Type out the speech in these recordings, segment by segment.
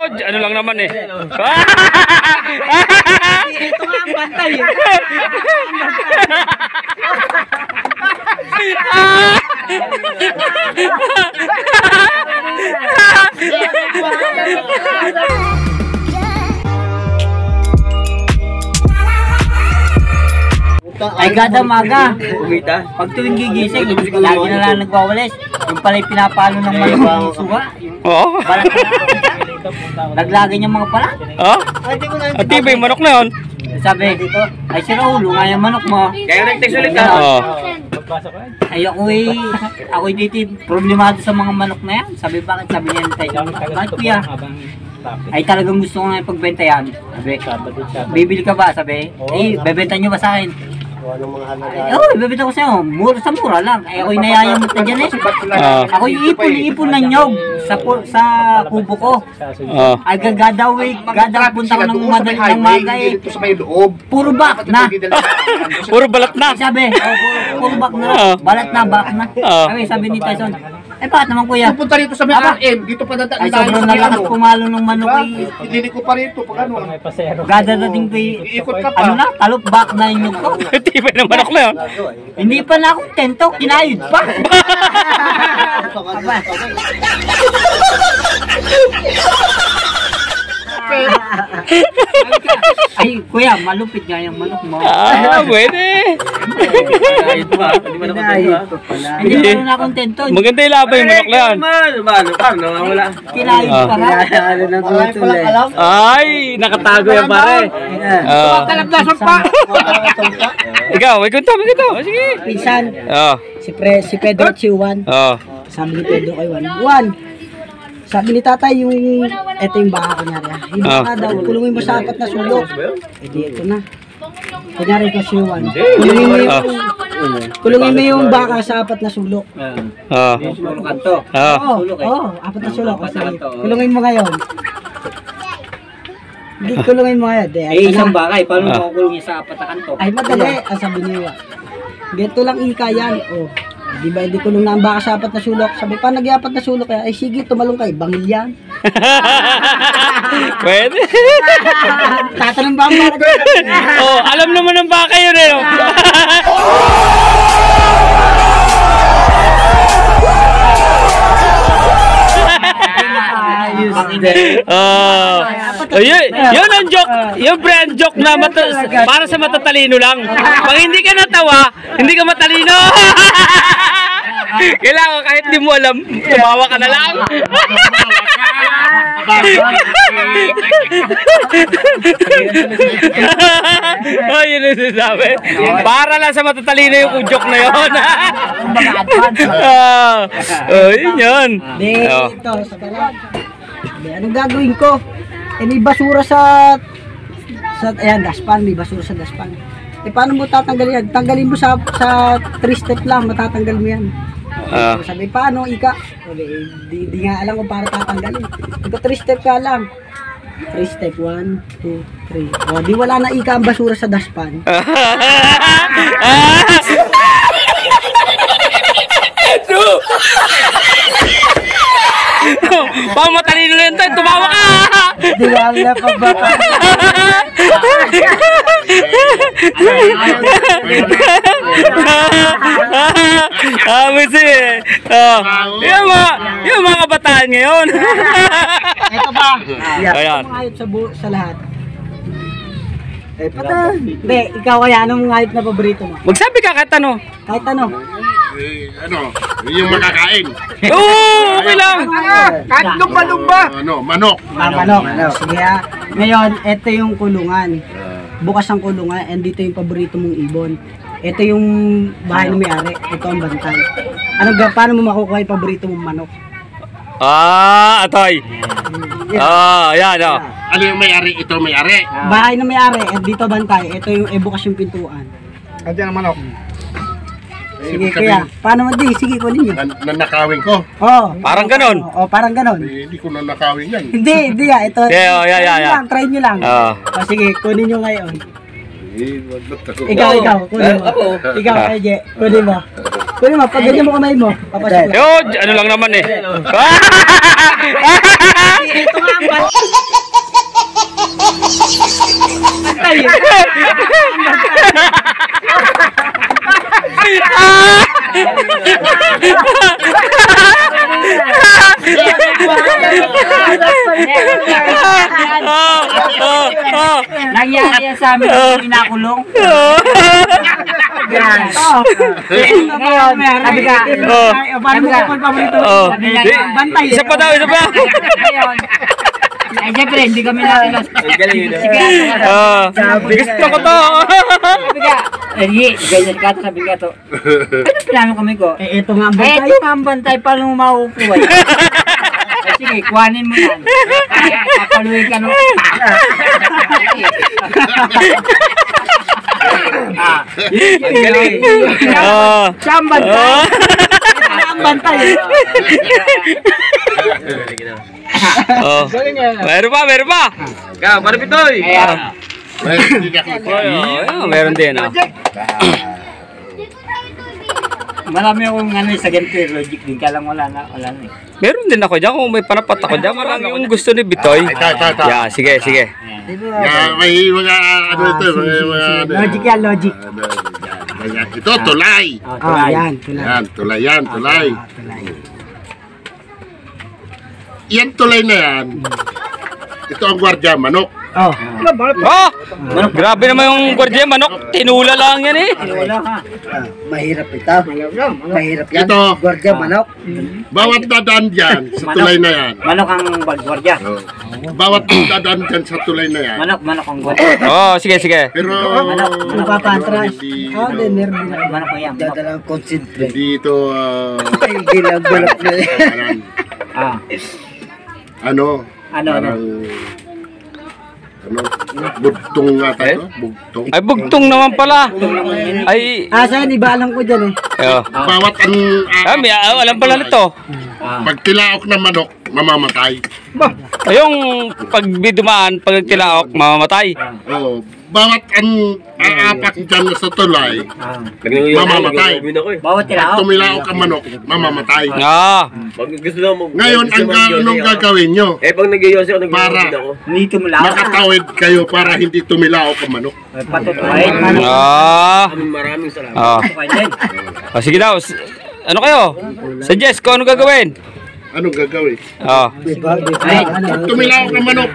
Ano lang naman eh. Ito nga ang bantay eh. Ay gada maga. Pag tuwing gigising, lagi na lang nagwawalis. Yung pala'y pinapalo ng malamang suga. Oo. Balat na naglagay niya mga pala. Oh? At iba yung manok na yun. Sabi, ay si Raulo nga yung manok mo. Kaya nag-text ulit ka. Oo. Ay ako'y dito problemado sa mga manok na yan. Sabi bakit? Sabi niya tayo. Bakit kuya? Ay talagang gusto ko nga ipagbenta yan. Sabi, bibili ka ba? Sabi, eh bebenta nyo ba sa akin? Oo, bebenta ko sa'yo. Sa mura lang. Ay ako'y nayayamot na dyan eh. Ako'y ipon ng nyog sa kubo ko. Ay gagadaw punta ko ng maga eh. Puro bak na. Puro balat na. Sabi, puro bak na. Balat na, bak na. Sabi ni Tyson, eh bakit naman kuya? Pupunta rito sa may RM, dito pa dadaan. Ay sobrang nalakas pumalo ng manok eh. Hindi ko pa rito, pag ano. Gadadating ko Iikot ka pa. ano na, talop back na yung nyug ko. Iba yung manok na yun. Hindi pa na ako tento, kinayod pa. Ay kuya, malupit nga yung manok mo. Pwede. Ayun pa. Hindi mo naman Hindi pa na akong tento. Maganda yung labay yung manok na yan. Wala. Kinayod pa nga. Ay, nakatago yan pare. Kalabdasan pa. Ikaw, may kunta. Sige. Pinsan, si Pedro at si Juan. Sabi ni Pedro kay Juan, sabi ni tatay eto yung baka kunyari. Yung baka daw, kulungin mo sa 4 na sulok. E di ito na. Kunyari ko si Juan. Kulungin mo yung baka sa 4 na sulok. Kanto. Oo, 4 na sulok. Kulungin mo ngayon. Kulungin mo ngayon. Eh isang bakay, paano mo kukulungin sa 4 na kanto? Ay madali, ang sabi niya. Ganito lang ika yan. Di ba hindi kulong na ang baka sa 4 na sulok? Sabi pa nag-4 na sulok kaya, ay sige tumalong kay bangil yan. Pwede. Tatanong ba ang baka? Alam naman ng baka yun eh. Yun ang joke. Yung brand joke na para sa matatalino lang. Pag hindi ka natawa, hindi ka matalino. Kailangan kahit di mo alam, tumawa ka na lang. Yun ang sinasabi. Para lang sa matatalino yung joke na yun. Yun yun. Ito, sa garage. Anong gagawin ko? May basura sa ayan, daspan. May basura sa daspan. Paano mo tatanggalin yan? Tanggalin mo sa 3 step lang, matatanggal mo yan. Sabi, paano, ika? Di nga alam kung paano tatanggalin. Ito 3 step ka lang. 3 step, 1, 2, 3. Di wala na ika ang basura sa daspan. Pang matalino na yun tayo, tumawa ka! Di ba ang napagbata? Yung mga kabataan ngayon. Ito ba? Ayan. Ayot sa lahat. Hindi, ikaw kaya anong hayop na paborito mo? Magsabi ka kahit ano. Kahit ano? Yung makakain. Oo, okay lang. Kahit lumba-lumba. Manok. Manok. Sige ha. Ngayon, ito yung kulungan. Bukas ang kulungan, and dito yung paborito mong ibon. Ito yung bahay na may-ari. Ito ang bantay. Paano mo makukuha yung paborito mong manok? Atoy. Yan. Ano yung may-ari? Ito may-ari. Bahay na may-ari, and dito bantay. Ito yung bukas yung pintuan. Andiyan ang manok. Sige kuya, paano mo di? Sige, kunin nyo. Nanakawin ko. Parang ganon. Parang ganon. Hindi ko nanakawin yan. Hindi ya. Ito. Try nyo lang. Sige, kunin nyo ngayon. Ikaw, kunin mo. Ikaw, Eje, kunin mo. Kunin mo, pag ganyan mo kamay mo, papasok. Ano lang naman eh. Ito nga ang bantay. Nangyari yan sa amin nung pinakulong. Sabi ka, Paano mo kapag paborito? Bantay. Isa pa daw, isa pa. ngayon, ay siyempre, hindi kami nakilos. Sige, Gusto ko to. sabi ka, ganyan ka, sabi ka to. Ano plano kami ko? Ito nga ang Eh, bantay. ito nga ang bantay, paano mo makukuha? Eh, sige, kuhanin mo yan. Kapaluin ka nung... Ang galing. Siya ang bantay. Siya ang bantay. Meron pa, meron pa. Ikaw, Maripitoy. Kaya, Meron din. marami akong sa ganito logic din, kaya lang wala na eh. Meron din ako dyan. Kung may panapat ako dyan, marami yung gusto ni Bitoy. Ito. Yeah, sige, sige. Yan, may mga ano ito, mga Logic yan, logic. Ito, tulay. Ah, yan. Tulad. Yan, tulay yan, tulay. Tulay. Yan tulay na yan. Ito ang gwardiya, manok. Oh. Oh! Grabe naman yung gwardiya, manok. Tinula lang yan eh. Wala ha. Mahirap ito. Mahirap yan. Ito. Gwardiya, manok. Bawat dadaan dyan sa tulay na yan. Manok ang bagwardya. Bawat dadaan dyan sa tulay na yan. Manok ang gwardya. Oh, sige, sige. Pero Napapatras. hindi, Oh, din, meron din ako. Manok ko yan. Dadalang concentrate. hindi ito Ginagbalak na parang, Ah, ano, ano. bugtong nga tayo, bugtong. Ay, bugtong naman pala. Ay, Saan? Iba alam ko dyan eh. Bawat ang may alam pala nito. pag tilaok na manok, mamamatay. Ay, yung pag dumaan, pag tilaok, mamamatay. Oo. Bawat ang aapak dyan sa tulay, mamamatay. Bawat tilaok. Tumilaok ang manok, mamamatay. Ah, Pag gusto na mo. Ngayon, anong gagawin nyo? Eh, pag nag-iyosi ako, Para. nag-iyosi ako. Hindi tumulaw. Makatawid kayo para hindi tumilaok ang manok. Patutukain. Maraming salamat. Patutukain din. Oh, sige daw. Ano kayo? Suggest ko ano gagawin? Anong gagawin? Ay, Pag tumilaok ang manok,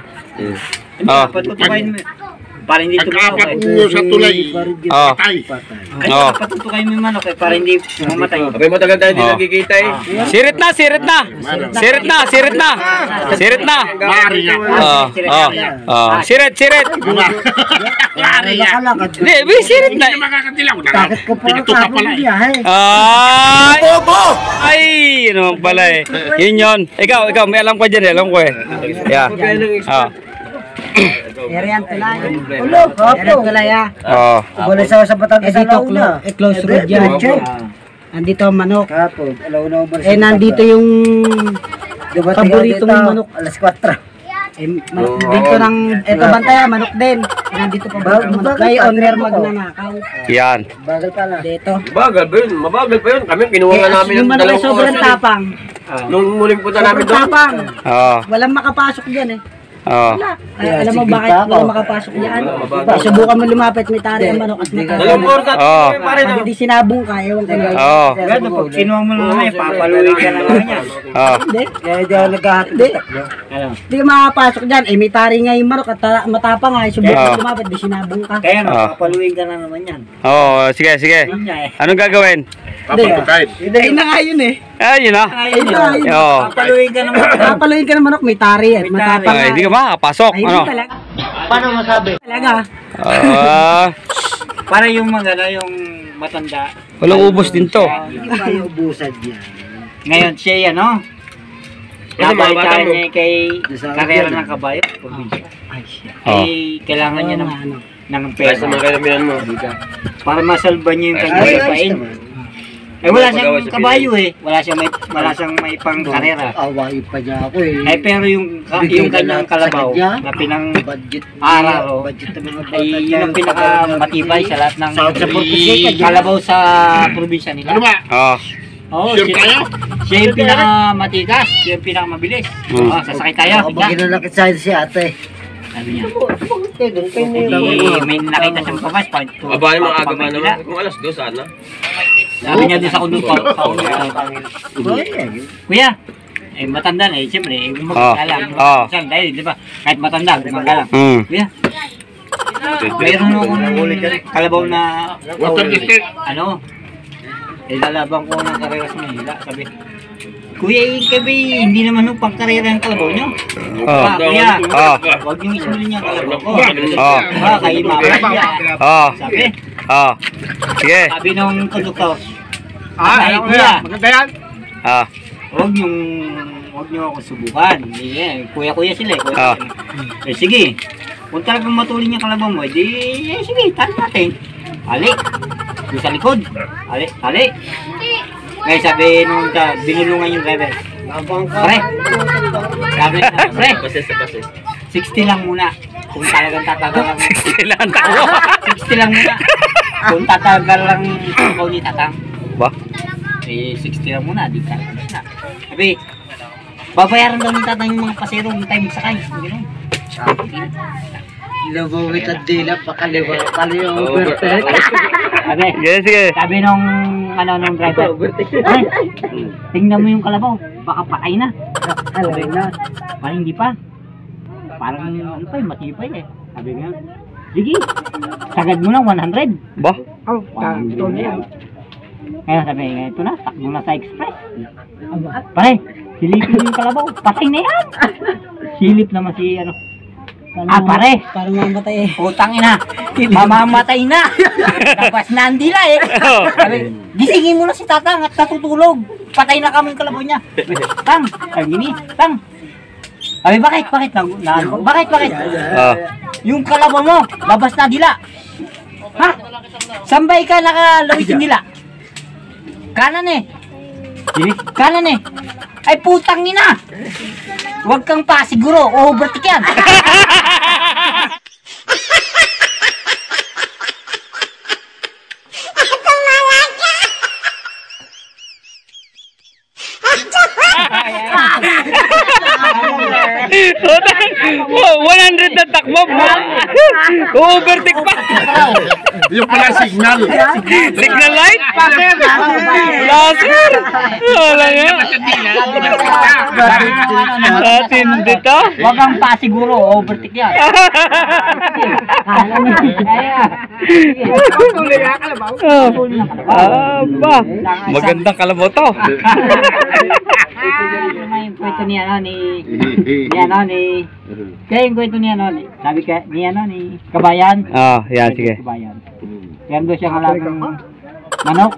patutukain mo. Para hindi pag tumulaw. apak nyo sa tulay, patay. Ay, patutukain mo yung manok para hindi mamatay. Abay, matagal tayo hindi nagkikita eh. Sirit na, sirit na. Sirit na, sirit na. Sirit na. Maaari nga. Sirit, sirit. Maaari nga. Hindi, may sirit na. Hindi makakatilaw. Ko pa Pinito ka pala eh. Ay! Ay! Yun naman pala eh. Yun yun. Ikaw, may alam ko dyan eh. Alam ko eh. Yeah. Area tulay. Ulog. Area tulay ah. Oh. Wala sa Batangas dito, close road yan. Nandito ang manok. Nandito yung paboritong manok. Alas 4. Dito ng, eto bantaya, manok din. Nandito pa ba manok? Ngayon, magnanakaw. Yan. Bagal pala. Dito. Bagal ba yun? Mabagal pa yun. Kami, kinuha nga namin Yung ng manok ay dalawang sobrang oras. tapang. Nung muling punta namin Sobrang doon. tapang. Oh. Walang makapasok dyan eh. Oh. Alam mo bakit walang makapasok dyan? Subukan mo lumapit, may tari ang manok at Dalawang makapasok. oras natin. Oh. Pare na. Pag hindi sinabong ka, ewan ko lang. Oh. Gano'n, pag kinuha mo naman yan, papaluin ka na naman yan. Oh. Hindi. Hindi ako nagkakatid. Ano? Hindi ka makapasok dyan. Eh, may tari nga yung manok at matapang nga. Subukan Yeah. mo lumapit, di sinabong ka. Kaya no, papaluin ka na naman yan. Oh, sige, sige. Yun nga eh. Anong gagawin? Papatukain. Ayun na nga yun eh. Ay, yun na. Ayun Ayun na nga yun. Oh. Papaluin ka naman. Papaluin ka ng manok, may tari at matapang nga. Ay, hindi ka makakapasok. Ay, Ano? hindi talaga. Paano masabi? Talaga. Ah, Para yung magana, yung matanda. walang ubos din to. Hindi pa yung ubusan yan. Ngayon siya yan, no? Ano, mga bata Nabalitaan mo? niya kay karera ng kabayo. Probinsya. Ay, siya. Oh. Eh, kailangan niya ng, Ano? ng Kaya sa mga pera. kalamihan mo. Para masalba niya yung kanyang lupain. Eh, wala siyang kabayo eh. Wala siyang may pang karera. Awayin pa niya ako eh. Eh, pero yung kanyang kalabaw na pinang budget araw, budget ng mga bata ay yun niya. ang pinakamatibay sa lahat ng Sa Portuguese ka dyan. kalabaw sa probinsya nila. Ano ba? Oh. Oo, Sure tayo? siya yung pinakamatikas, siya yung pinakamabilis. Oo, sasakay tayo. Pag ginalakit sa si ate. Sabi niya. Hindi, may nakita siyang kabas. Aba naman aga ba naman? Kung alas 2 sana. Sabi niya doon sa kundo pa. Kuya, eh matanda na eh, siyempre, eh, gumagalang. Siya, dahil, di ba, kahit matanda, gumagalang. Kuya, mayroon akong kalabaw na, Water district. ano, ilalabang ko ng karera sa Manila. Sabi, Kuya, kabi, hindi naman nung pangkarera ng kalabaw nyo. Kuya, huwag niyong isulin yung kalabaw ko. Kayo mamaya. Sabi, Sige. sabi nung konduktor, Kuya, huwag niyo ako subukan. Kuya-kuya sila eh. Eh sige, kung talagang matulin yung kalabaw mo, sige, tali natin. Ali, yung sa likod. Ali. Kaya sabi nung binulungan yung driver, pre, sabi na, pre, 60 lang muna. Kung talagang tatagal lang. 60 lang tayo. 60 lang muna. Kung tatagal lang ikaw ni Tatang. Ba? Eh, 60 lang muna, di ka na. Sabi, babayaran daw ng Tatang yung mga pasero, yung time sakay. Gano'n. Ilabawit at dila, pakaliwa, pala yung overtake. Sige. Sabi nung driver, ay, tingnan mo yung kalabaw, baka patay na. Sabi na, parang hindi pa. Parang ano pa matibay eh. Sabi nga, sige, sagad mo lang 100. Ba? Kaya sabi nga, ito na, takbo na sa express. Pare, silipin yung kalabaw, patay na yan. Silip naman si ano. Pare, Parang mamatay eh. putang ina, mamamatay na. Labas na ang dila eh. Sabi, gisingin mo na si Tatang at natutulog. Patay na kami yung kalabaw niya. Tang, Tang. Sabi, bakit? Bakit? Yung kalabaw mo, labas na dila. Ha? Sambay ka nakalawit yung dila? Kanan eh. Kanan eh. Ay putang ina. Huwag kang pa siguro, overtake yan. Oh, 100 na takbo. Overtake pa. Yung pala signal. Signal light? Laser. Wala nga. Atindi to. Huwag kang pa siguro, overtake yan. Aba, magandang kalabaw to. Yung kwento ni kaya yung kwento ni sabi ka ni Kabayan. Yan, sige. Kabayan. Meron doon siyang alagang manok.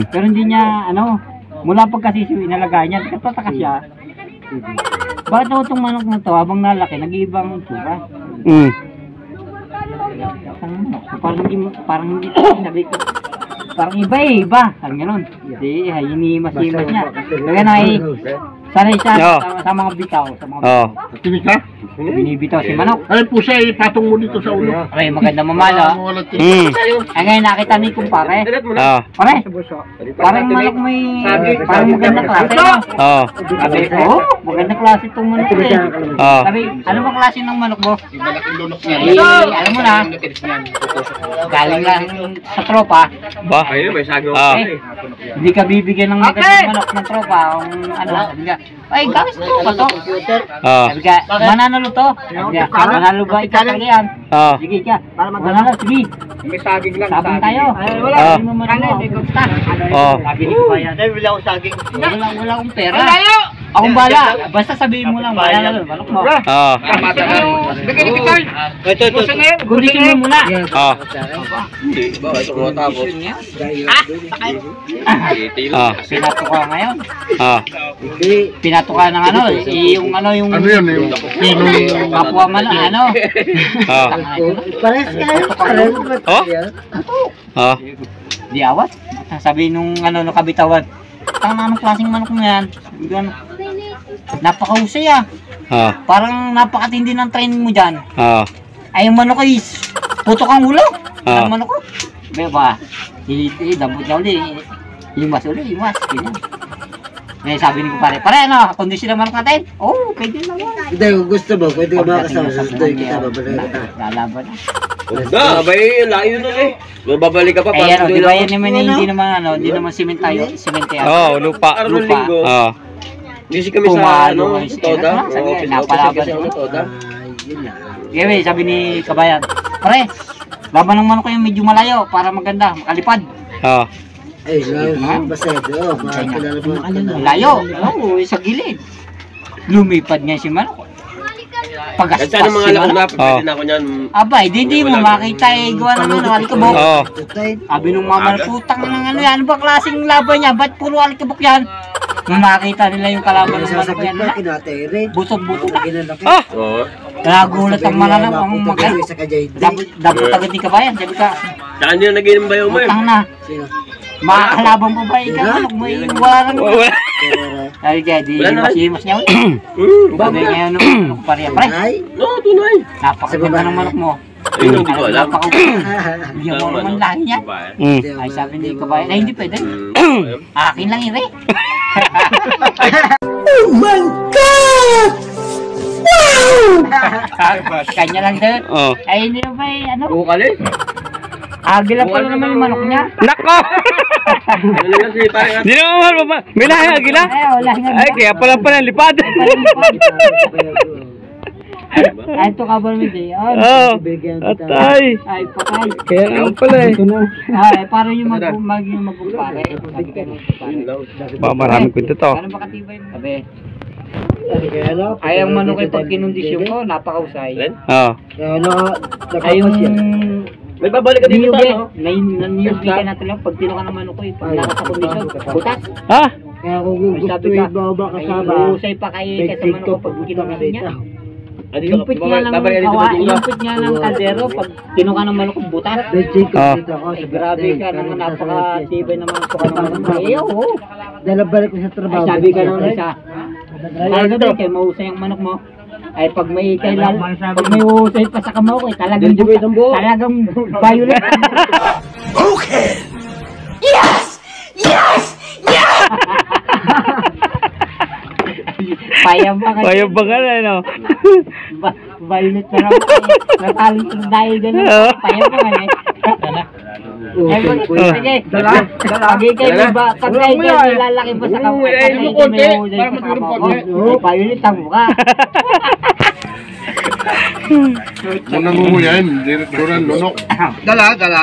Pero hindi niya mula pagkasisiw inalagaan niya, nagtataka siya. Bakit daw itong manok na to habang nalaki nag-iibang tsura? Parang hindi sabi ko. Parang iba. Parang gano'n. Hindi, hinihimas-himas niya. Kaya na sanay siya sa mga bitaw. Tinig ka? Binibitaw si manok. Ay po siya, ipatong mo dito sa ulo. Ay, maganda mamala. Ay, ngayon nakita ni kumpare. Pare, parang manok may, parang magandang klase. Sabi ko, magandang klase itong manok eh. Sabi, ano ba klase ng manok mo? Malaking lunok niya. Alam mo na, galing lang sa tropa. Ba? Ayun, may sagong. Hindi ka bibigyan ng magandang manok ng tropa. Sabi ka, ay, galing sa tropa to. Sabi ka, mananalo to. Sabi ka, mananalo ba ikaw talaga yan? Sige ka, mananalo, sige. May saging lang. Sabon tayo. Wala. Sabi mo mananalo, basta. Sabi ni Kabayan. Wala akong saging. Wala akong pera. Akong bala. Basta sabihin mo lang, mananalo, manok mo. Kondisyon mo muna. Hindi ba? Ito mga tapos. Pinatuka ngayon. Pinatuka ng yung Ano yan, yung pinong... kapwa man Pares kayo. Di awat. Sabi nung nung kabitawan. Anong klaseng manok mo yan? Napakahusay Parang napakatindi ng training mo dyan. Ay yung manok ay putok ang ulo. Ang manok ko. Beba. Dabot niya ulit. Iwas ulit, iwas. Ganyan. Ngayon sabi ni ko pare, ano, kondisyon naman natin? Oo, pwede naman. Hindi, kung gusto mo, pwede ka makasama. Pagdating Gusto kita, babalik kita. Lalaban na. Huwag abay, layo na eh. Babalik ka pa, Eh, ano, di doon ba lang. yan naman, hindi naman, ano, di naman sementeryo. Oh, lupa. Araw ng linggo. Oh. Busy kami sa, Pumalo, ano, sa Toda. sabi Oo, niya, office napalaban kasi ako naman. sa Toda. Yun na. Kaya sabi ni Kabayan, pare, laban ng manok kayo medyo malayo para maganda, makalipad. Oh. Ay, basta ito. Makakilala mo. Layo, oo, sa gilid. Lumipad nga si manok. Kahit Pagaspas saan ang mga si lakad manok. na, pwede na ako niyan. Abay, di mo makita eh, gawa naman ng alikabok. Oh. Sabi nung mama, putang ng ano yan, ano ba klaseng laban niya, ba't puro alikabok yan? Nung nakita nila yung kalaban ng manok yan, pa, kinatere. busog-busog na. Ginalaki. Ah! Oo. Nagulat ang mananap, ang magkano. Sa kajay. Dapat agad ni Kabayan, sabi ka, Saan nyo nag-inom ba yung mo eh? putang na. Sino? Makakalaban po ba ikaw? Manok mo yung warang. Wala. Sabi kaya, di Wala na. mas niya ulit. Sabi ngayon nung manok pare, pare, Ay. No, tunay. napakaganda ng manok mo. Ayun, hindi ko alam. Bigyan mo naman lahi niya. Mm. Ay sabi ni Kabayan, ay hindi pwede. Akin lang ire. Kanya lang din. Oh. Ay hindi na ba ano? Bukalis. Agila pa naman yung manok niya. Nako! Ano lang kasi parang Hindi naman mahal ba? May lahi agila? Ay wala nga. Ay, kaya pala lipad. Ay ito ka ba naman din? Oh. Atay. Ay patay. Kaya naman pala eh. Ay para yung magkumpare. Sabi ka nung kumpare. Maraming kwento to. Paano ba katibay mo? Sabi. Ay ang manok ay pag kinondisyon ko, napakausay. Oh. Ay yung may babalik ka dito niyubi, sa ano? niyubi ka natin lang pag tinuka ng manok ko eh, pag nasa kondisyon, butas. Ha? Kaya kung Ay, gusto sabi yung ka, baba ay kasama, usay pa kayo sa manok ko pag kinuha niya. Dito, Yung pit niya lang babalik ka dito kawa, sa yung pit niya ng kaldero pag tinuka ng manok ko butas. Oh. Ay, grabe ka naman, napaka-tibay naman ito ka ng manok ko. Eh, oo. Dalabalik ko sa Ay, trabaho. sabi ka nung isa. Ay, gabi, kaya mausay ang manok mo. Ay, pag may kailan, pag may usay pa sa kamaw ko, talagang violet. Okay. Yes! Yes! Payam pa kasi. Payab ba ka na, no? Violet na raw. Nataling sa dahil gano'n. Payam pa kasi. Ay, sige. Lagi kayo ba? Pag kayo lalaki pa sa kamaw. Pag kayo may usay pa sa kamaw ko. Violet ang mukha. Kung nangunguyan, direktoran, lunok. Dala.